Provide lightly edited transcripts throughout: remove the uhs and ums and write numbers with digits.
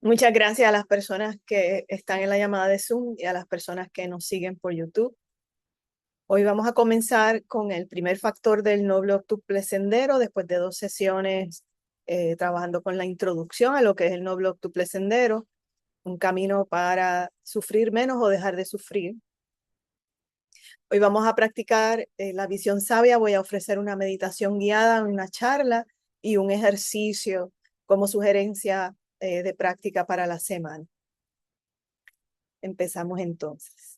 Muchas gracias a las personas que están en la llamada de Zoom y a las personas que nos siguen por YouTube. Hoy vamos a comenzar con el primer factor del noble octuple sendero, después de 2 sesiones trabajando con la introducción a lo que es el noble octuple sendero, un camino para sufrir menos o dejar de sufrir. Hoy vamos a practicar la visión sabia. Voy a ofrecer una meditación guiada, una charla y un ejercicio como sugerencia de práctica para la semana. Empezamos entonces.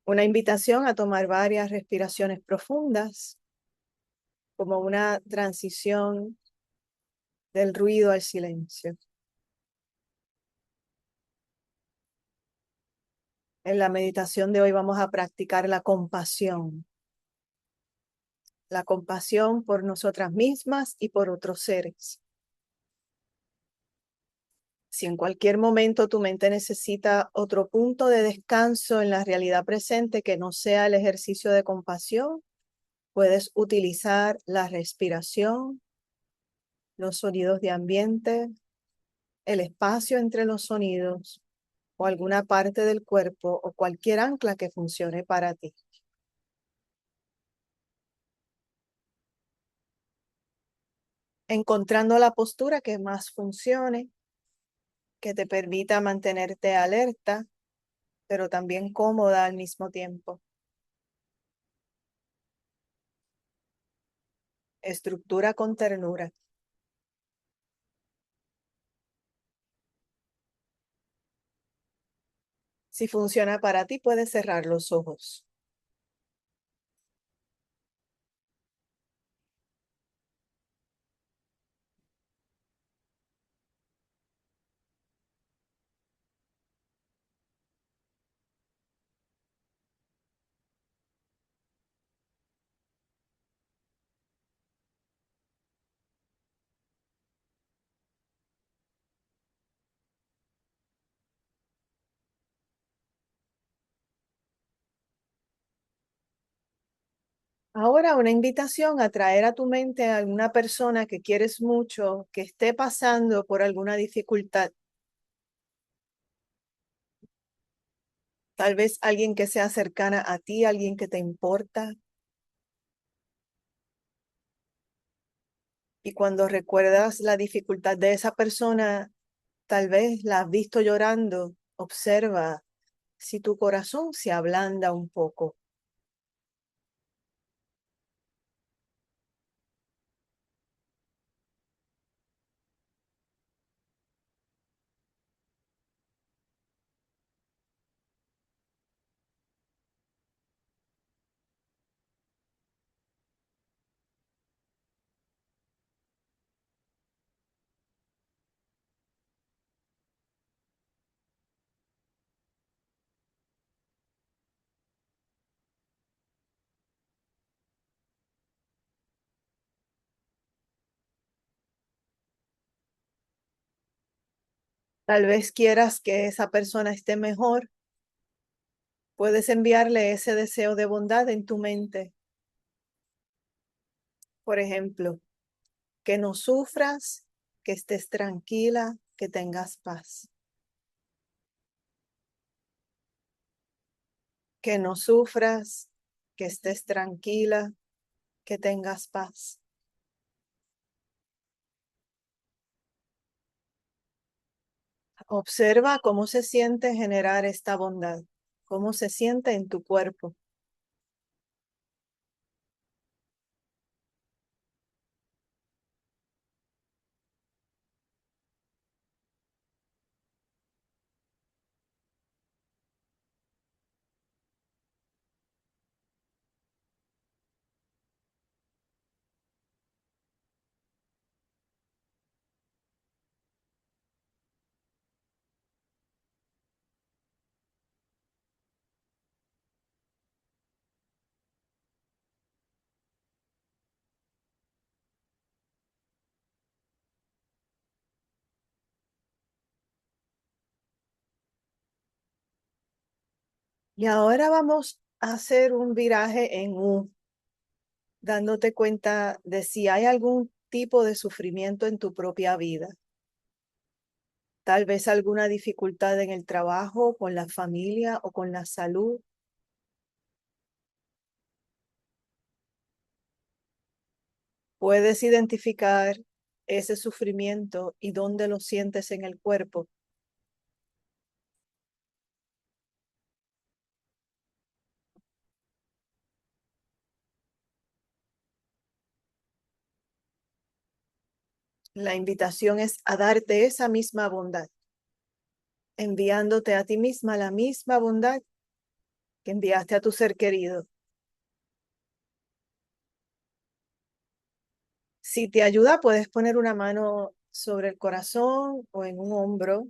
Una invitación a tomar varias respiraciones profundas, como una transición del ruido al silencio. En la meditación de hoy vamos a practicar la compasión por nosotras mismas y por otros seres. Si en cualquier momento tu mente necesita otro punto de descanso en la realidad presente que no sea el ejercicio de compasión, puedes utilizar la respiración, los sonidos de ambiente, el espacio entre los sonidos o alguna parte del cuerpo o cualquier ancla que funcione para ti. Encontrando la postura que más funcione, que te permita mantenerte alerta, pero también cómoda al mismo tiempo. Estructura con ternura. Si funciona para ti, puedes cerrar los ojos. Ahora una invitación a traer a tu mente a alguna persona que quieres mucho, que esté pasando por alguna dificultad. Tal vez alguien que sea cercana a ti, alguien que te importa. Y cuando recuerdas la dificultad de esa persona, tal vez la has visto llorando, observa si tu corazón se ablanda un poco. Tal vez quieras que esa persona esté mejor. Puedes enviarle ese deseo de bondad en tu mente. Por ejemplo, que no sufras, que estés tranquila, que tengas paz. Que no sufras, que estés tranquila, que tengas paz. Observa cómo se siente generar esta bondad, cómo se siente en tu cuerpo. Y ahora vamos a hacer un viraje en U, dándote cuenta de si hay algún tipo de sufrimiento en tu propia vida. Tal vez alguna dificultad en el trabajo, con la familia o con la salud. Puedes identificar ese sufrimiento y dónde lo sientes en el cuerpo. La invitación es a darte esa misma bondad, enviándote a ti misma la misma bondad que enviaste a tu ser querido. Si te ayuda, puedes poner una mano sobre el corazón o en un hombro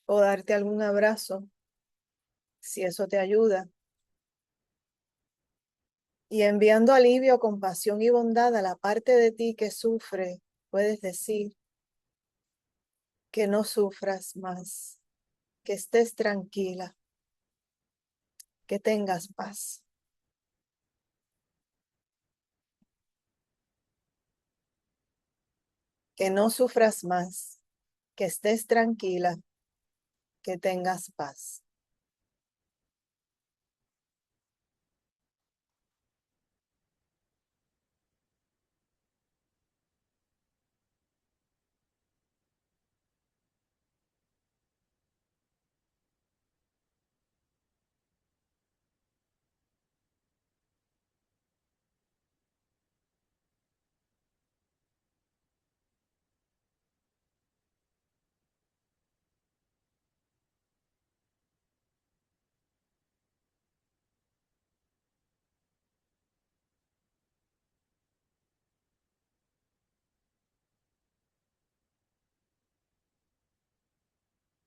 o darte algún abrazo, si eso te ayuda. Y enviando alivio, compasión y bondad a la parte de ti que sufre, puedes decir que no sufras más, que estés tranquila, que tengas paz, que no sufras más, que estés tranquila, que tengas paz.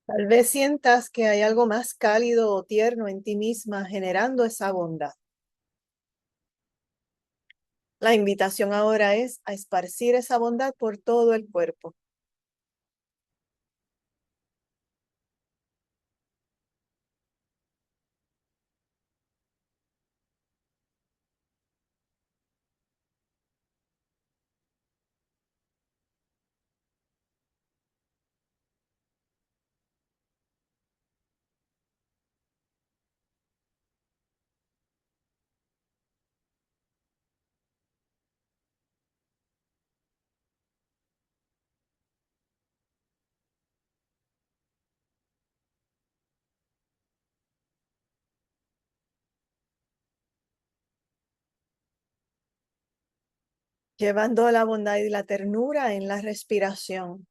Tal vez sientas que hay algo más cálido o tierno en ti misma generando esa bondad. La invitación ahora es a esparcir esa bondad por todo el cuerpo. Llevando la bondad y la ternura en la respiración.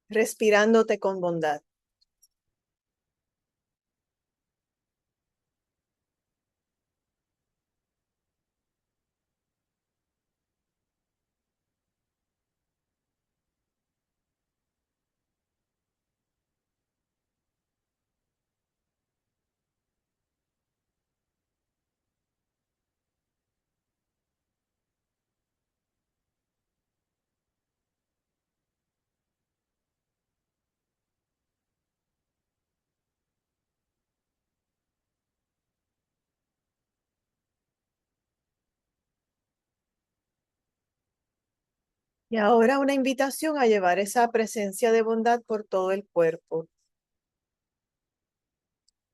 Respirándote con bondad. Y ahora una invitación a llevar esa presencia de bondad por todo el cuerpo.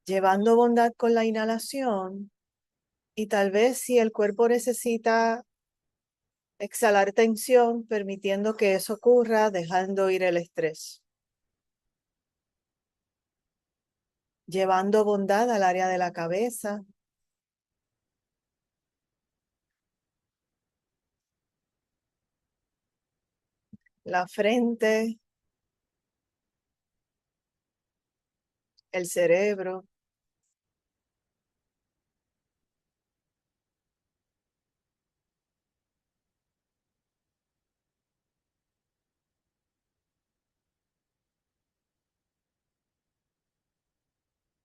Llevando bondad con la inhalación y tal vez si el cuerpo necesita exhalar tensión, permitiendo que eso ocurra, dejando ir el estrés. Llevando bondad al área de la cabeza, la frente, el cerebro,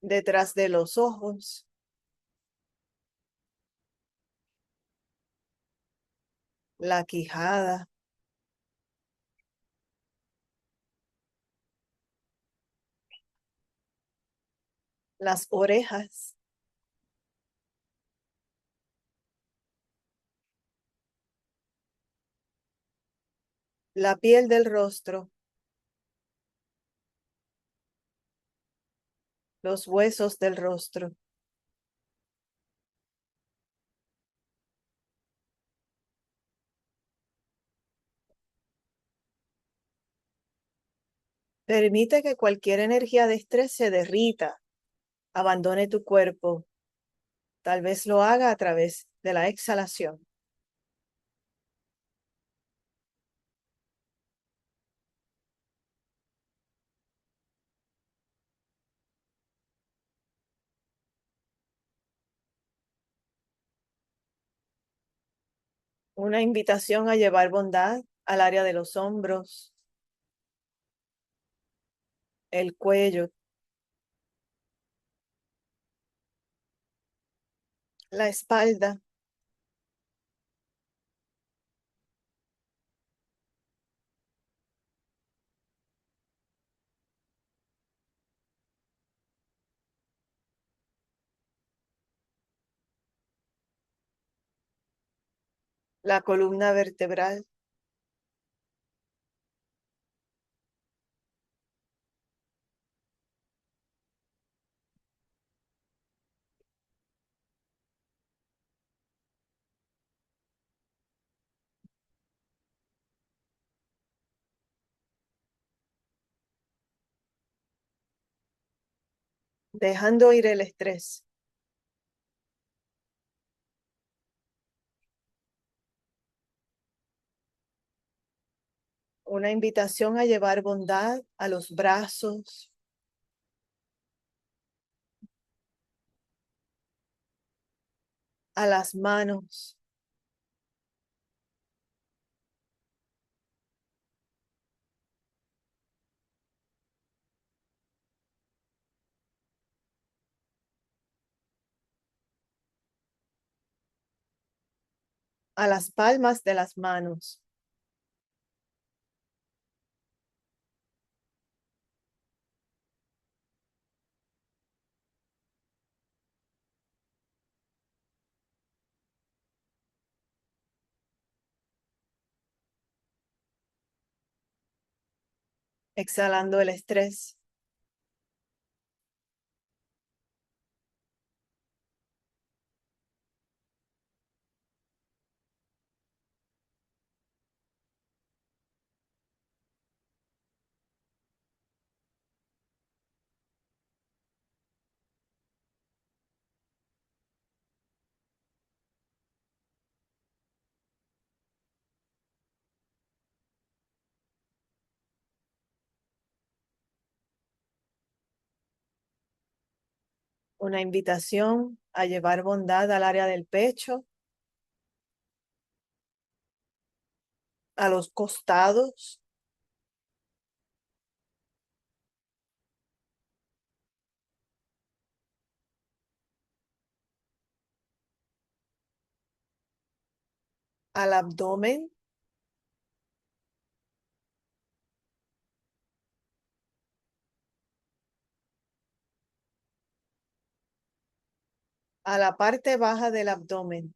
detrás de los ojos, la quijada, las orejas, la piel del rostro, los huesos del rostro. Permite que cualquier energía de estrés se derrita, abandone tu cuerpo. Tal vez lo haga a través de la exhalación. Una invitación a llevar bondad al área de los hombros, el cuello, la espalda, la columna vertebral, dejando ir el estrés. Una invitación a llevar bondad a los brazos, a las manos, a las palmas de las manos. Exhalando el estrés. Una invitación a llevar bondad al área del pecho, a los costados, al abdomen, a la parte baja del abdomen,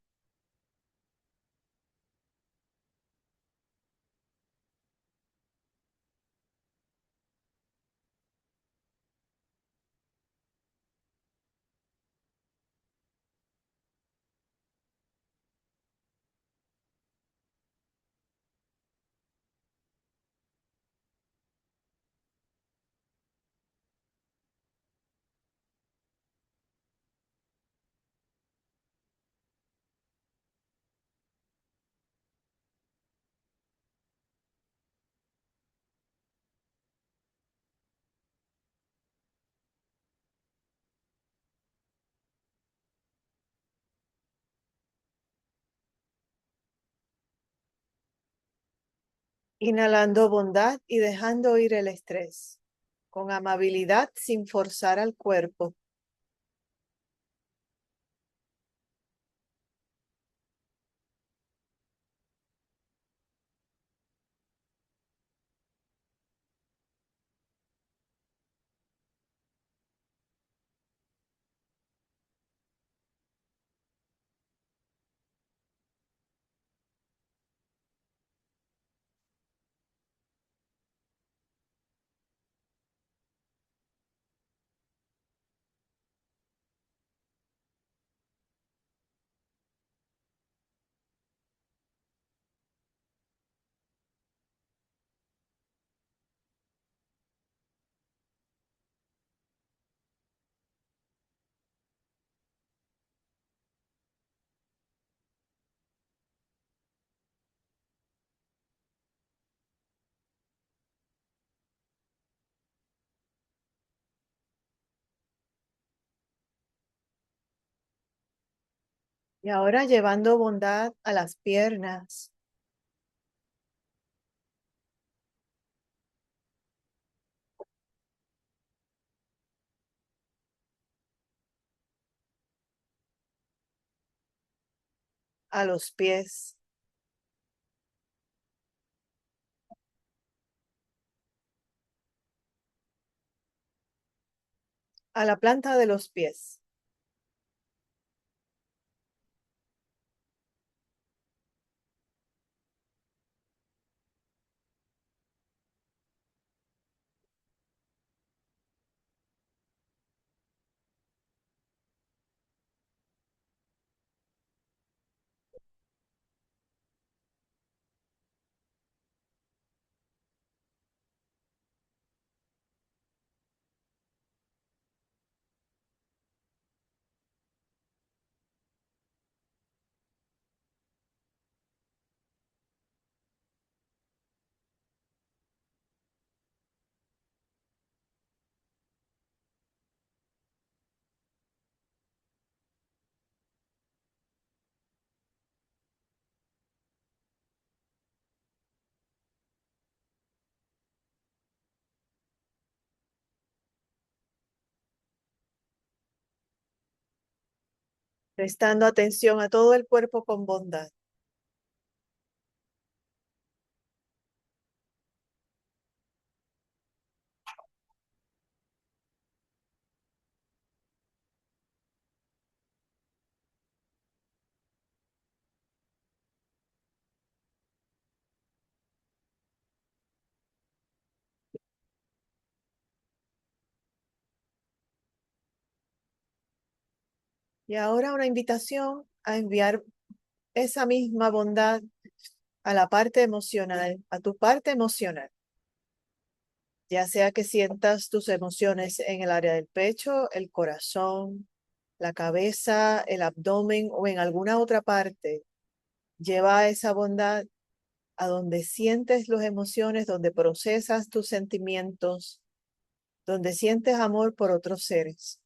inhalando bondad y dejando ir el estrés, con amabilidad sin forzar al cuerpo. Y ahora llevando bondad a las piernas, a los pies, a la planta de los pies. Prestando atención a todo el cuerpo con bondad. Y ahora una invitación a enviar esa misma bondad a la parte emocional, a tu parte emocional, ya sea que sientas tus emociones en el área del pecho, el corazón, la cabeza, el abdomen o en alguna otra parte. Lleva esa bondad a donde sientes las emociones, donde procesas tus sentimientos, donde sientes amor por otros seres.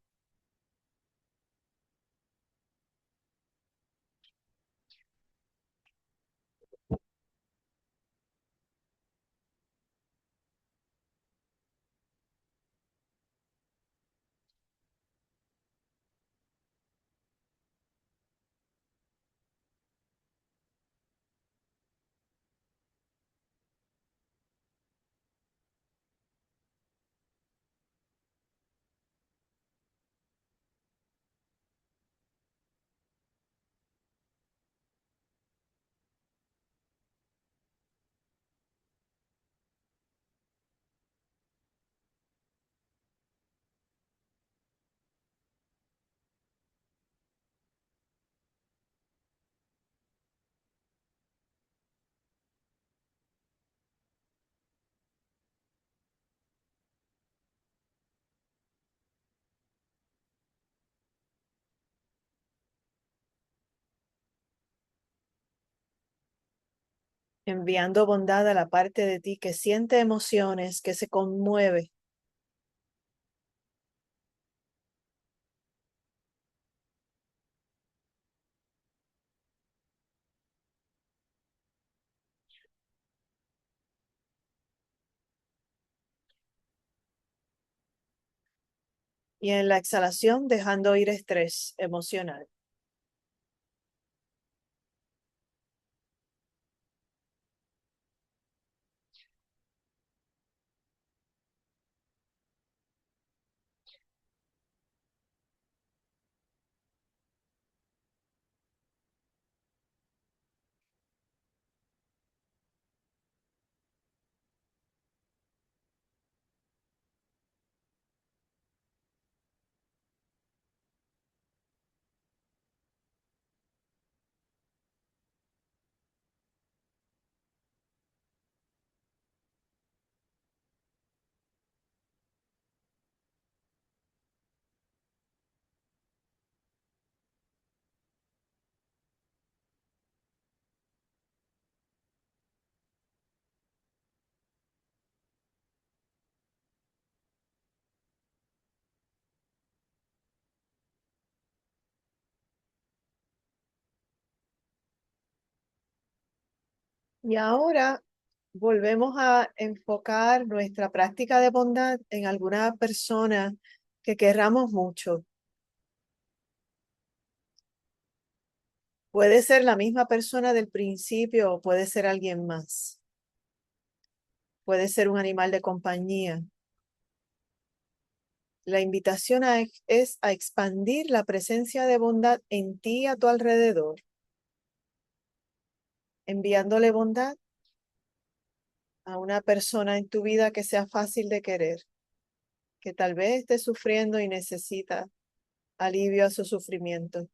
Enviando bondad a la parte de ti que siente emociones, que se conmueve. Y en la exhalación dejando ir estrés emocional. Y ahora volvemos a enfocar nuestra práctica de bondad en alguna persona que querramos mucho. Puede ser la misma persona del principio o puede ser alguien más. Puede ser un animal de compañía. La invitación es a expandir la presencia de bondad en ti y a tu alrededor, enviándole bondad a una persona en tu vida que sea fácil de querer, que tal vez esté sufriendo y necesita alivio a su sufrimiento.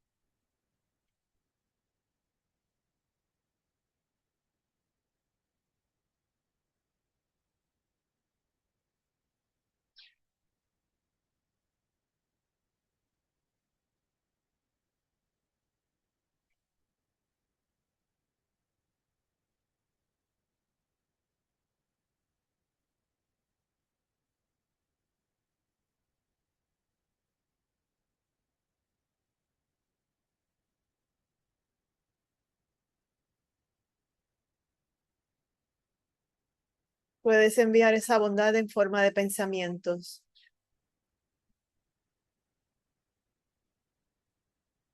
Puedes enviar esa bondad en forma de pensamientos,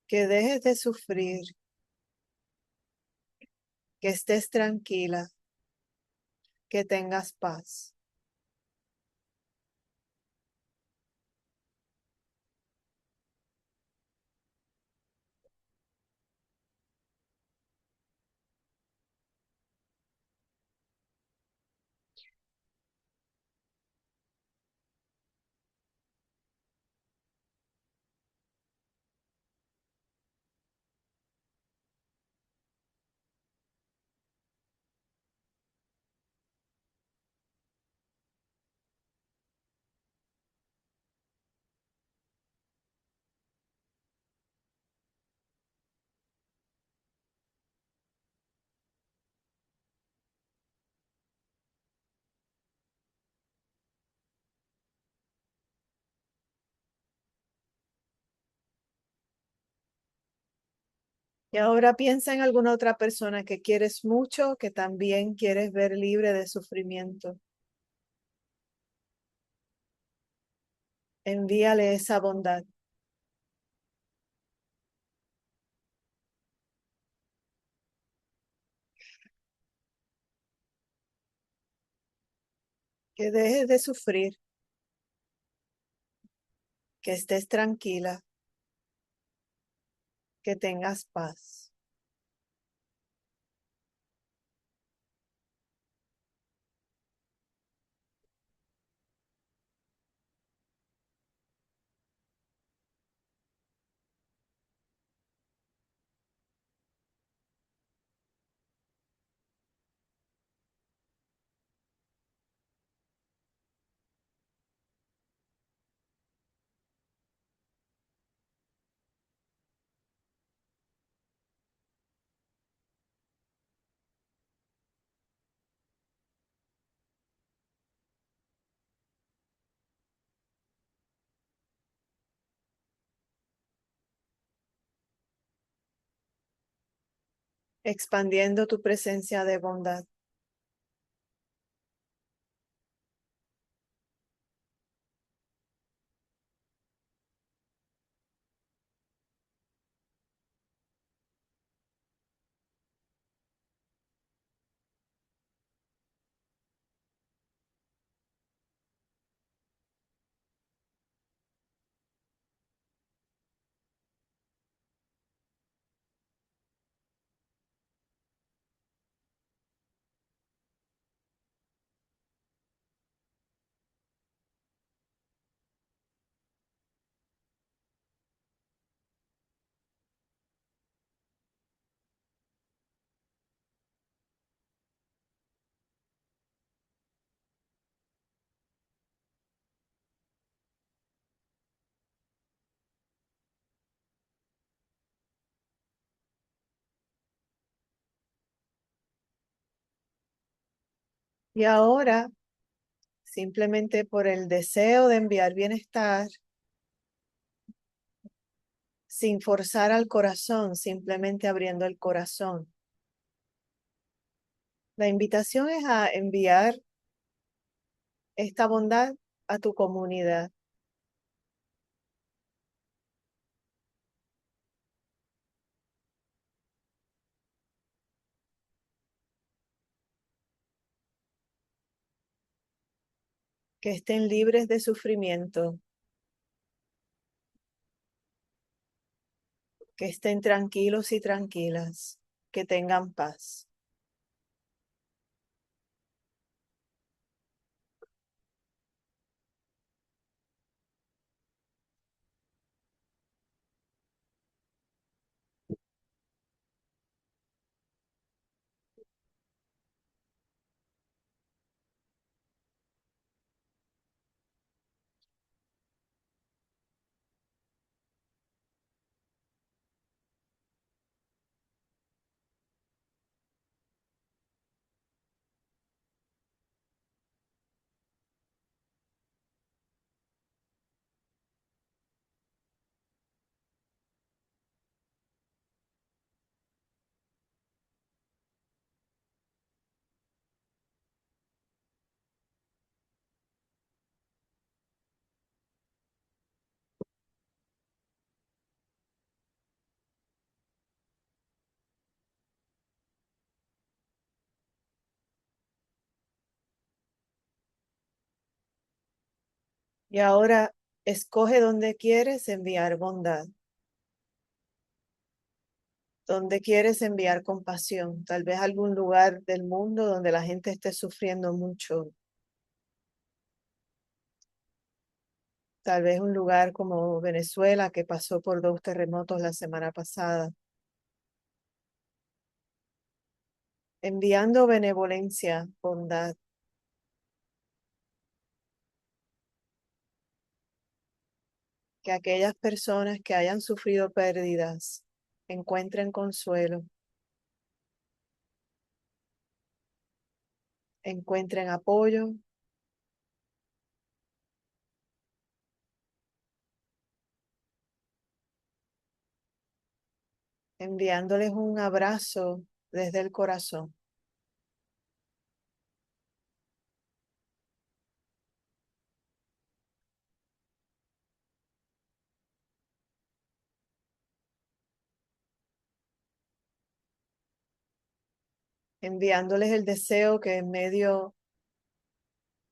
que dejes de sufrir, que estés tranquila, que tengas paz. Y ahora piensa en alguna otra persona que quieres mucho, que también quieres ver libre de sufrimiento. Envíale esa bondad. Que dejes de sufrir, que estés tranquila, que tengas paz. Expandiendo tu presencia de bondad. Y ahora, simplemente por el deseo de enviar bienestar, sin forzar al corazón, simplemente abriendo el corazón. La invitación es a enviar esta bondad a tu comunidad, que estén libres de sufrimiento, que estén tranquilos y tranquilas, que tengan paz. Y ahora escoge dónde quieres enviar bondad, dónde quieres enviar compasión, tal vez algún lugar del mundo donde la gente esté sufriendo mucho, tal vez un lugar como Venezuela que pasó por 2 terremotos la semana pasada, enviando benevolencia, bondad, que aquellas personas que hayan sufrido pérdidas encuentren consuelo, encuentren apoyo, enviándoles un abrazo desde el corazón, enviándoles el deseo que en medio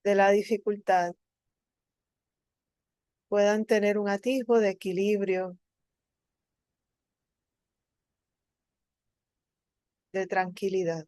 de la dificultad puedan tener un atisbo de equilibrio, de tranquilidad,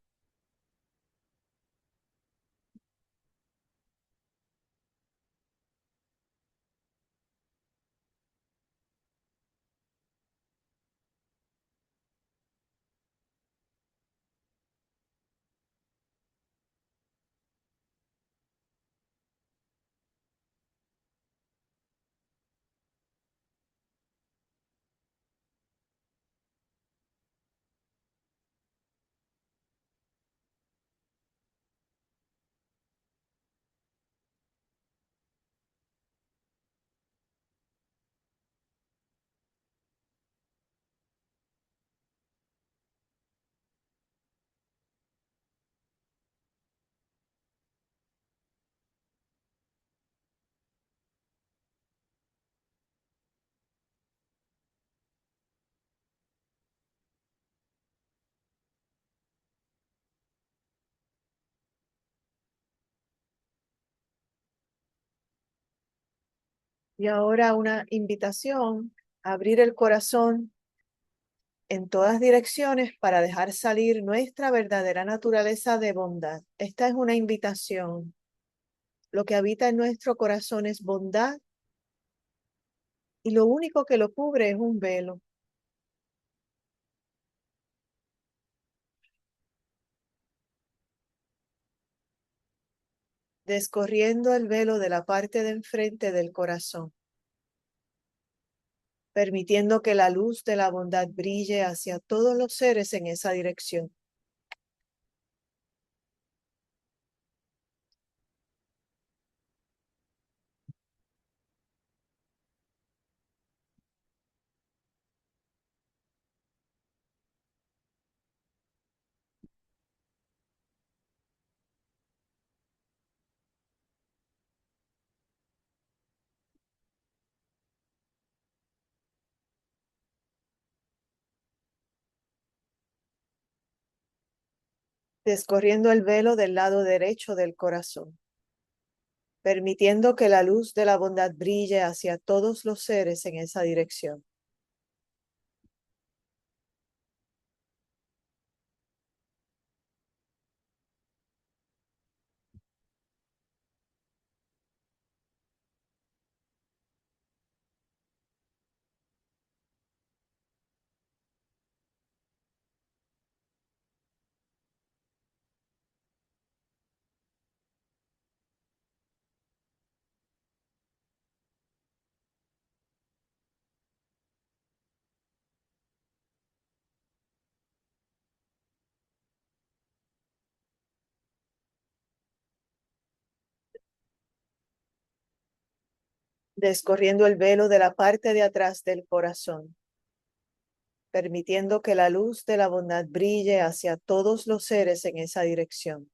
y ahora una invitación a abrir el corazón en todas direcciones para dejar salir nuestra verdadera naturaleza de bondad. Esta es una invitación. Lo que habita en nuestro corazón es bondad y lo único que lo cubre es un velo. Descorriendo el velo de la parte de enfrente del corazón, permitiendo que la luz de la bondad brille hacia todos los seres en esa dirección. descorriendo el velo del lado derecho del corazón, permitiendo que la luz de la bondad brille hacia todos los seres en esa dirección. Descorriendo el velo de la parte de atrás del corazón, permitiendo que la luz de la bondad brille hacia todos los seres en esa dirección.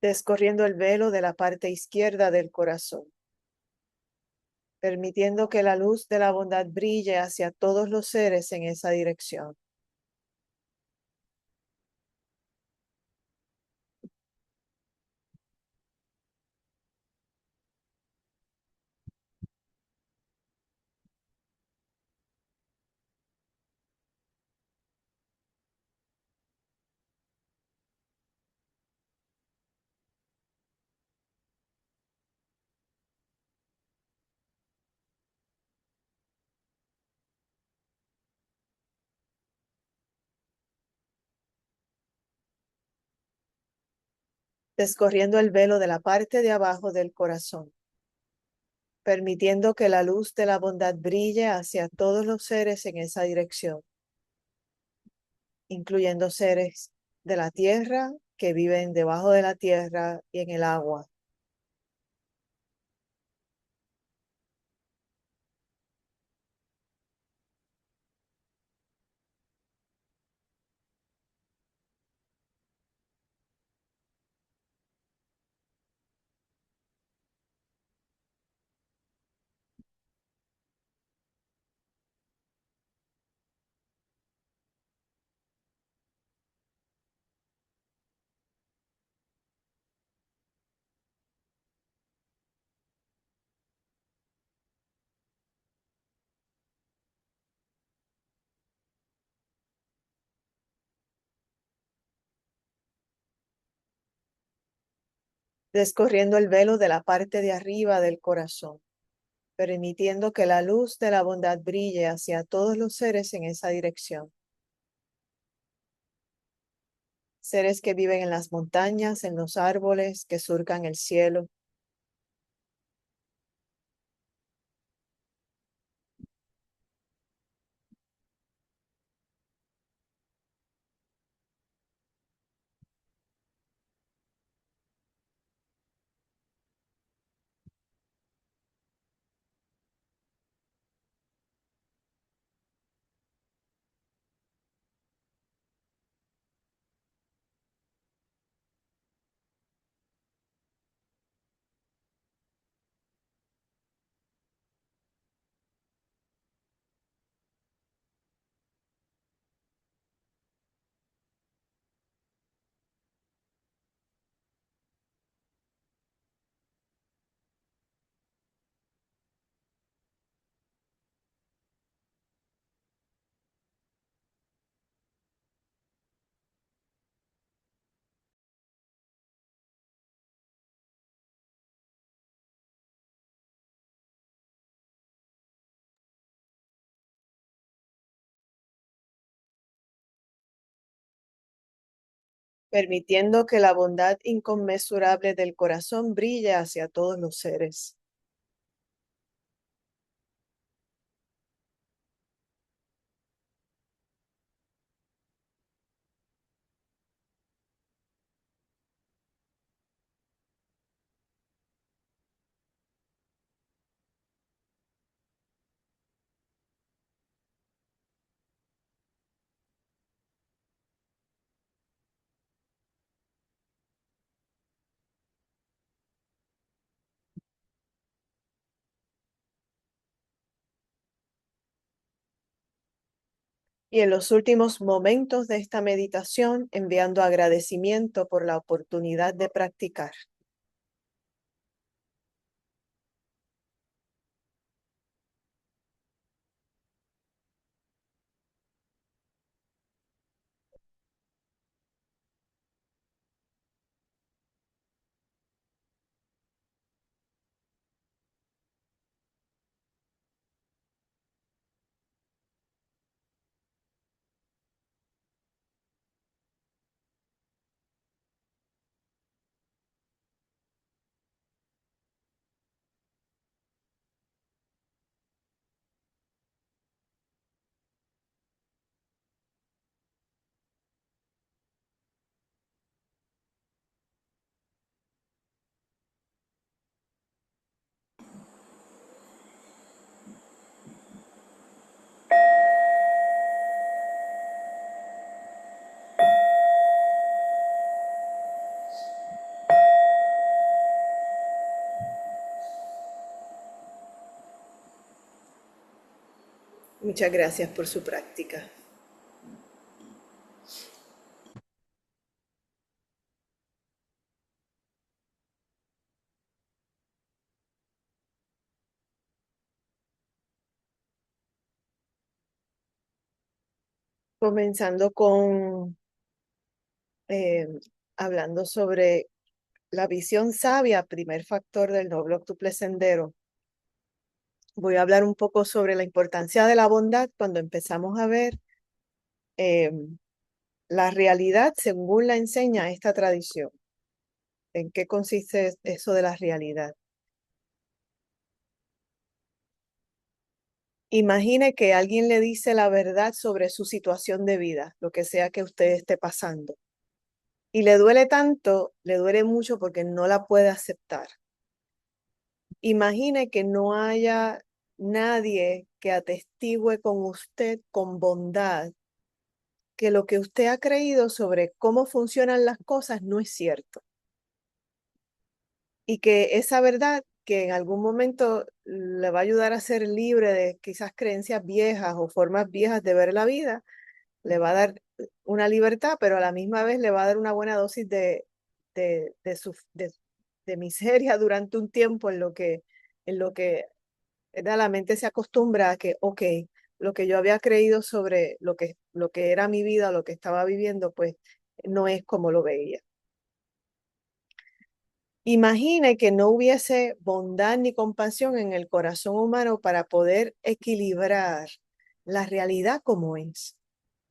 Descorriendo el velo de la parte izquierda del corazón, permitiendo que la luz de la bondad brille hacia todos los seres en esa dirección. Descorriendo el velo de la parte de abajo del corazón, permitiendo que la luz de la bondad brille hacia todos los seres en esa dirección, incluyendo seres de la tierra que viven debajo de la tierra y en el agua. Descorriendo el velo de la parte de arriba del corazón, permitiendo que la luz de la bondad brille hacia todos los seres en esa dirección. Seres que viven en las montañas, en los árboles, que surcan el cielo. permitiendo que la bondad inconmensurable del corazón brille hacia todos los seres. Y en los últimos momentos de esta meditación, enviando agradecimiento por la oportunidad de practicar. Muchas gracias por su práctica. Comenzando con eh, hablando sobre la visión sabia, primer factor del noble octuple sendero. Voy a hablar un poco sobre la importancia de la bondad cuando empezamos a ver eh, la realidad según la enseña esta tradición. ¿En qué consiste eso de la realidad? Imagine que alguien le dice la verdad sobre su situación de vida, lo que sea que usted esté pasando. Y le duele tanto, le duele mucho porque no la puede aceptar. Imagine que no haya nadie que atestigue con usted con bondad que lo que usted ha creído sobre cómo funcionan las cosas no es cierto. Y que esa verdad que en algún momento le va a ayudar a ser libre de quizás creencias viejas o formas viejas de ver la vida, le va a dar una libertad, pero a la misma vez le va a dar una buena dosis de miseria durante un tiempo en lo que ¿verdad? La mente se acostumbra a que, ok, lo que yo había creído sobre lo que era mi vida, lo que estaba viviendo, pues no es como lo veía. Imagine que no hubiese bondad ni compasión en el corazón humano para poder equilibrar la realidad como es,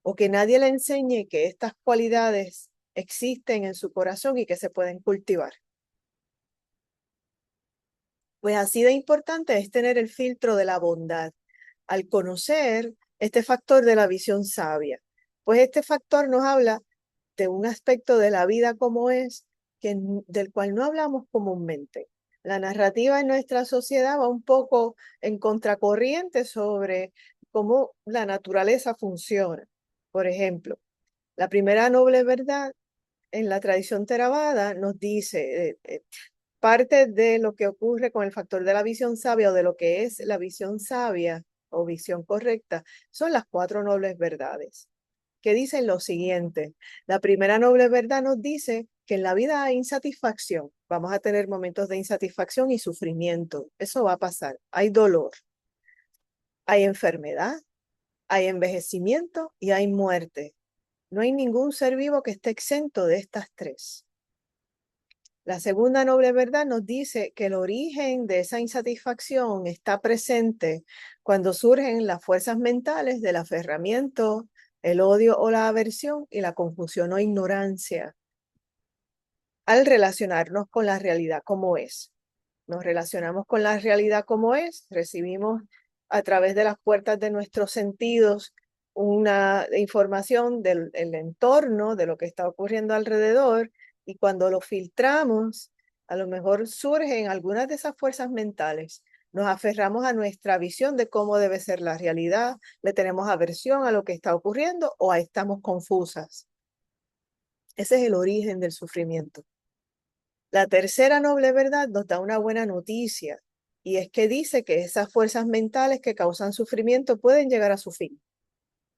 o que nadie le enseñe que estas cualidades existen en su corazón y que se pueden cultivar. Pues así de importante es tener el filtro de la bondad al conocer este factor de la visión sabia. Pues este factor nos habla de un aspecto de la vida como es, del cual no hablamos comúnmente. La narrativa en nuestra sociedad va un poco en contracorriente sobre cómo la naturaleza funciona. Por ejemplo, la primera noble verdad en la tradición Theravada nos dice, parte de lo que ocurre con el factor de la visión sabia o de lo que es la visión sabia o visión correcta, son las cuatro nobles verdades, que dicen lo siguiente. La primera noble verdad nos dice que en la vida hay insatisfacción. Vamos a tener momentos de insatisfacción y sufrimiento. Eso va a pasar. Hay dolor, hay enfermedad, hay envejecimiento y hay muerte. No hay ningún ser vivo que esté exento de estas tres. La segunda noble verdad nos dice que el origen de esa insatisfacción está presente cuando surgen las fuerzas mentales del aferramiento, el odio o la aversión y la confusión o ignorancia. al relacionarnos con la realidad como es. Nos relacionamos con la realidad como es, recibimos a través de las puertas de nuestros sentidos una información del entorno, de lo que está ocurriendo alrededor, y cuando lo filtramos, a lo mejor surgen algunas de esas fuerzas mentales. Nos aferramos a nuestra visión de cómo debe ser la realidad, le tenemos aversión a lo que está ocurriendo o estamos confusas. Ese es el origen del sufrimiento. La tercera noble verdad nos da una buena noticia, y es que dice que esas fuerzas mentales que causan sufrimiento pueden llegar a su fin.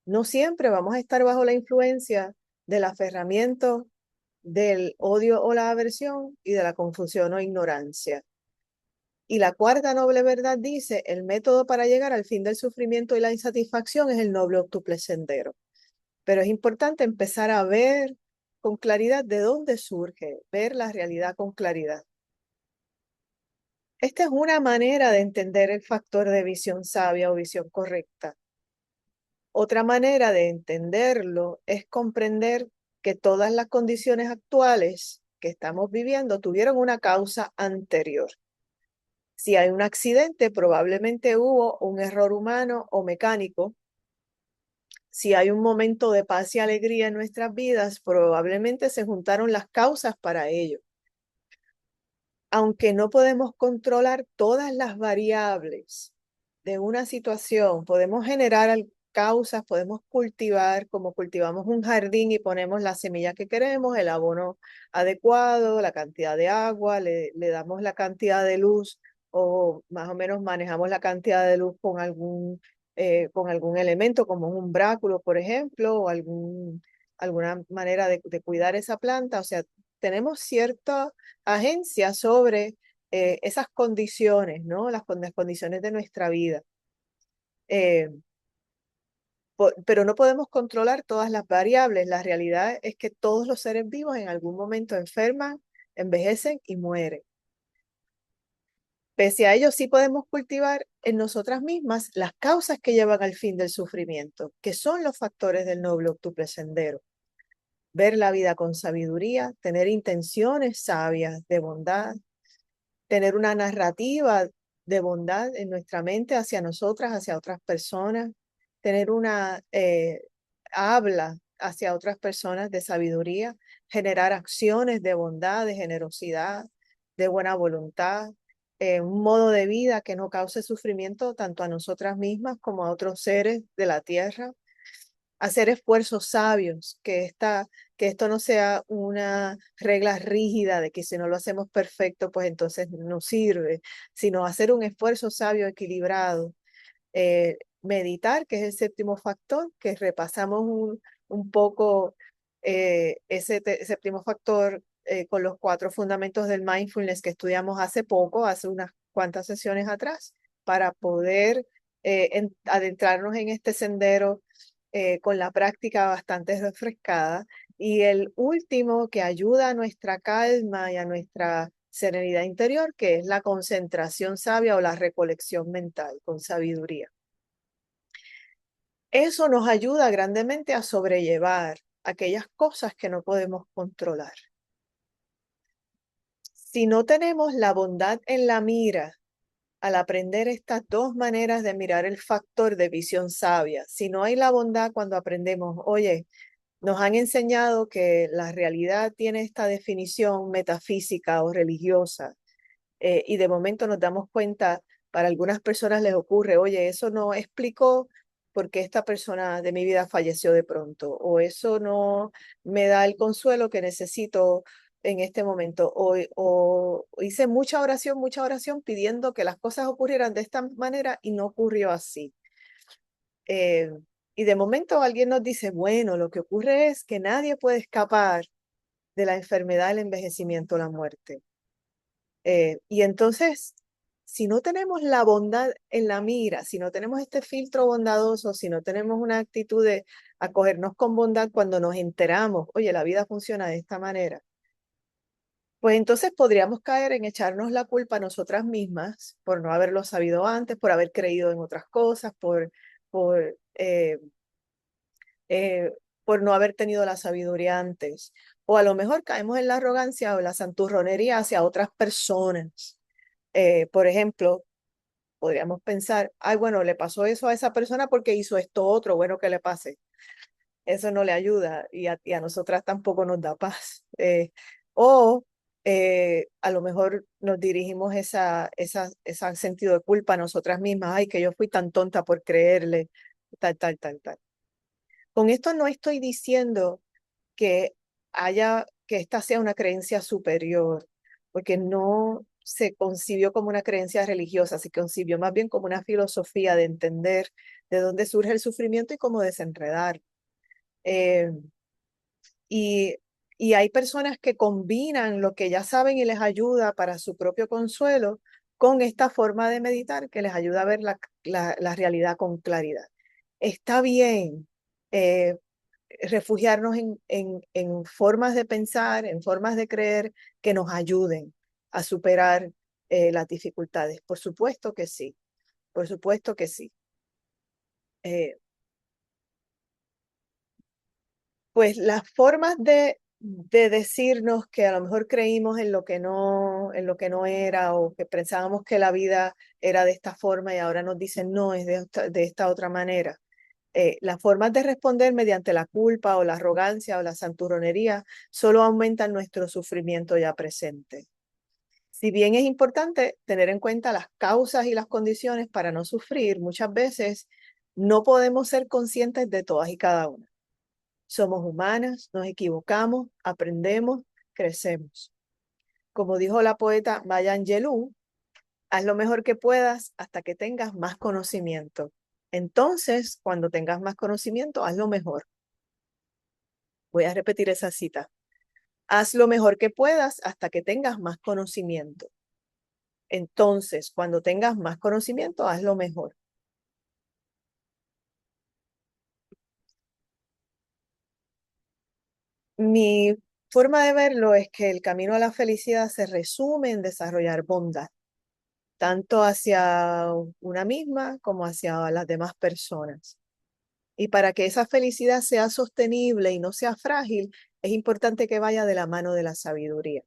No siempre vamos a estar bajo la influencia del aferramiento, del odio o la aversión y de la confusión o ignorancia. Y la cuarta noble verdad dice, el método para llegar al fin del sufrimiento y la insatisfacción es el noble octuple sendero. Pero es importante empezar a ver con claridad de dónde surge, ver la realidad con claridad. Esta es una manera de entender el factor de visión sabia o visión correcta. Otra manera de entenderlo es comprender que todas las condiciones actuales que estamos viviendo tuvieron una causa anterior. Si hay un accidente, probablemente hubo un error humano o mecánico. Si hay un momento de paz y alegría en nuestras vidas, probablemente se juntaron las causas para ello. Aunque no podemos controlar todas las variables de una situación, podemos generar causas, podemos cultivar, como cultivamos un jardín y ponemos la semilla que queremos, el abono adecuado, la cantidad de agua, le damos la cantidad de luz o más o menos manejamos la cantidad de luz con algún elemento como un umbráculo, por ejemplo, o alguna manera de cuidar esa planta. O sea, tenemos cierta agencia sobre esas condiciones, ¿no? Las condiciones de nuestra vida. Pero no podemos controlar todas las variables. La realidad es que todos los seres vivos en algún momento enferman, envejecen y mueren. Pese a ello, sí podemos cultivar en nosotras mismas las causas que llevan al fin del sufrimiento, que son los factores del noble octuple sendero. Ver la vida con sabiduría, tener intenciones sabias de bondad, tener una narrativa de bondad en nuestra mente hacia nosotras, hacia otras personas, tener una habla hacia otras personas de sabiduría, generar acciones de bondad, de generosidad, de buena voluntad, un modo de vida que no cause sufrimiento tanto a nosotras mismas como a otros seres de la tierra, hacer esfuerzos sabios, que esto no sea una regla rígida de que si no lo hacemos perfecto, pues entonces no sirve, sino hacer un esfuerzo sabio, equilibrado. Meditar, que es el séptimo factor, que repasamos un poco ese séptimo factor con los 4 fundamentos del mindfulness que estudiamos hace poco, hace unas cuantas sesiones atrás, para poder adentrarnos en este sendero con la práctica bastante refrescada. Y el último que ayuda a nuestra calma y a nuestra serenidad interior, que es la concentración sabia o la recolección mental con sabiduría. Eso nos ayuda grandemente a sobrellevar aquellas cosas que no podemos controlar. Si no tenemos la bondad en la mira, al aprender estas 2 maneras de mirar el factor de visión sabia, si no hay la bondad cuando aprendemos, oye, nos han enseñado que la realidad tiene esta definición metafísica o religiosa, y de momento nos damos cuenta, para algunas personas les ocurre, oye, eso no explicó por qué esta persona de mi vida falleció de pronto, o eso no me da el consuelo que necesito en este momento, o hice mucha oración pidiendo que las cosas ocurrieran de esta manera y no ocurrió así. Eh, y de momento alguien nos dice, bueno, lo que ocurre es que nadie puede escapar de la enfermedad, el envejecimiento, la muerte. Y entonces, si no tenemos la bondad en la mira, si no tenemos este filtro bondadoso, si no tenemos una actitud de acogernos con bondad cuando nos enteramos, oye, la vida funciona de esta manera, pues entonces podríamos caer en echarnos la culpa a nosotras mismas por no haberlo sabido antes, por haber creído en otras cosas, por, eh, por no haber tenido la sabiduría antes, O a lo mejor caemos en la arrogancia o la santurronería hacia otras personas. Por ejemplo, podríamos pensar, ay, bueno, le pasó eso a esa persona porque hizo esto otro, bueno, que le pase. Eso no le ayuda y a nosotras tampoco nos da paz. O a lo mejor nos dirigimos ese sentido de culpa a nosotras mismas, ay, que yo fui tan tonta por creerle, tal, tal, tal, tal. Con esto no estoy diciendo que que esta sea una creencia superior, porque no se concibió como una creencia religiosa, se concibió más bien como una filosofía de entender de dónde surge el sufrimiento y cómo desenredar. Eh, y, y hay personas que combinan lo que ya saben y les ayuda para su propio consuelo con esta forma de meditar que les ayuda a ver la realidad con claridad. Está bien eh, refugiarnos en formas de pensar, en formas de creer que nos ayuden a superar las dificultades. Por supuesto que sí, por supuesto que sí. Eh, pues las formas de decirnos que a lo mejor creímos en lo que no era o que pensábamos que la vida era de esta forma y ahora nos dicen no, es de esta otra manera. Las formas de responder mediante la culpa o la arrogancia o la santurronería solo aumentan nuestro sufrimiento ya presente. Si bien es importante tener en cuenta las causas y las condiciones para no sufrir, muchas veces no podemos ser conscientes de todas y cada una. Somos humanas, nos equivocamos, aprendemos, crecemos. Como dijo la poeta Maya Angelou, haz lo mejor que puedas hasta que tengas más conocimiento. Entonces, cuando tengas más conocimiento, haz lo mejor. Voy a repetir esa cita. Haz lo mejor que puedas hasta que tengas más conocimiento. Entonces, cuando tengas más conocimiento, haz lo mejor. Mi forma de verlo es que el camino a la felicidad se resume en desarrollar bondad, tanto hacia una misma como hacia las demás personas. Y para que esa felicidad sea sostenible y no sea frágil, es importante que vaya de la mano de la sabiduría.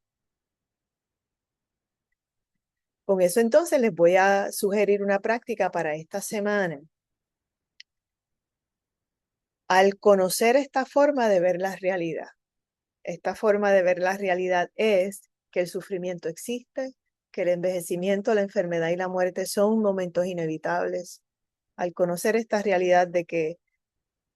Con eso entonces les voy a sugerir una práctica para esta semana. Al conocer esta forma de ver la realidad, esta forma de ver la realidad es que el sufrimiento existe, que el envejecimiento, la enfermedad y la muerte son momentos inevitables. Al conocer esta realidad de que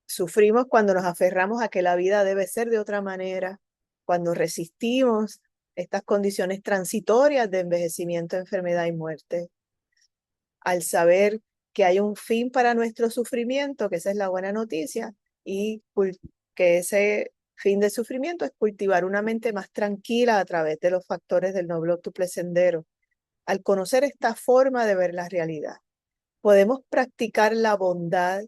sufrimos cuando nos aferramos a que la vida debe ser de otra manera, cuando resistimos estas condiciones transitorias de envejecimiento, enfermedad y muerte. Al saber que hay un fin para nuestro sufrimiento, que esa es la buena noticia, y que ese fin de sufrimiento es cultivar una mente más tranquila a través de los factores del noble octuple sendero. Al conocer esta forma de ver la realidad, podemos practicar la bondad,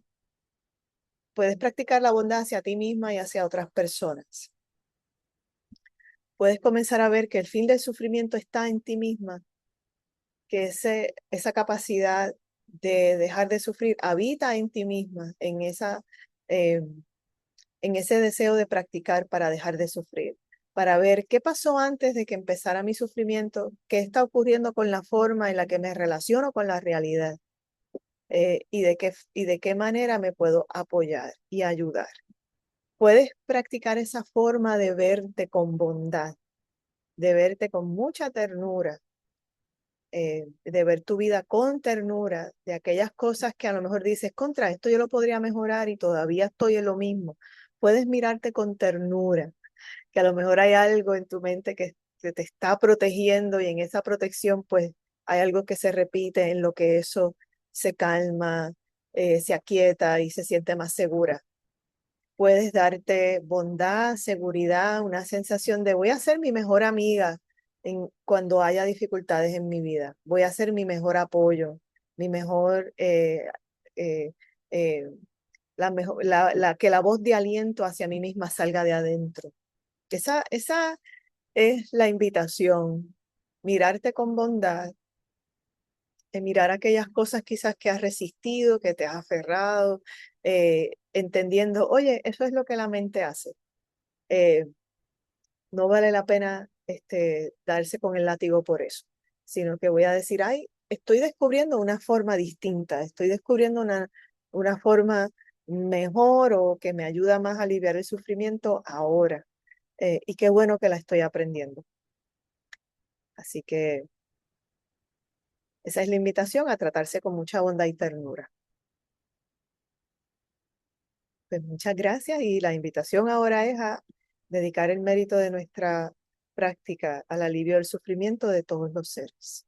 puedes practicar la bondad hacia ti misma y hacia otras personas. Puedes comenzar a ver que el fin del sufrimiento está en ti misma, que esa capacidad de dejar de sufrir habita en ti misma, eh, en ese deseo de practicar para dejar de sufrir, para ver qué pasó antes de que empezara mi sufrimiento, qué está ocurriendo con la forma en la que me relaciono con la realidad, y de qué manera me puedo apoyar y ayudar. Puedes practicar esa forma de verte con bondad, de verte con mucha ternura, de ver tu vida con ternura, de aquellas cosas que a lo mejor dices, contra esto yo lo podría mejorar y todavía estoy en lo mismo. Puedes mirarte con ternura, que a lo mejor hay algo en tu mente que te está protegiendo y en esa protección pues hay algo que se repite en lo que eso se calma, se aquieta y se siente más segura. Puedes darte bondad, seguridad, una sensación de voy a ser mi mejor amiga cuando haya dificultades en mi vida. Voy a ser mi mejor apoyo, mi mejor, eh, eh, que la voz de aliento hacia mí misma salga de adentro. Esa es la invitación, mirarte con bondad, mirar aquellas cosas quizás que has resistido, que te has aferrado, entendiendo, oye, eso es lo que la mente hace. no vale la pena darse con el látigo por eso, sino que voy a decir, ay, estoy descubriendo una forma distinta, estoy descubriendo una forma mejor o que me ayuda más a aliviar el sufrimiento ahora. Y qué bueno que la estoy aprendiendo. Así que esa es la invitación a tratarse con mucha bondad y ternura. Pues muchas gracias y la invitación ahora es a dedicar el mérito de nuestra práctica al alivio del sufrimiento de todos los seres.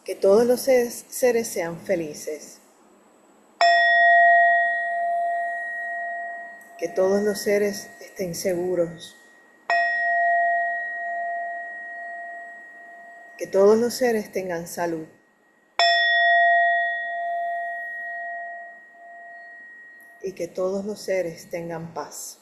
Que todos los seres sean felices. Que todos los seres estén seguros. Que todos los seres tengan salud. Y que todos los seres tengan paz.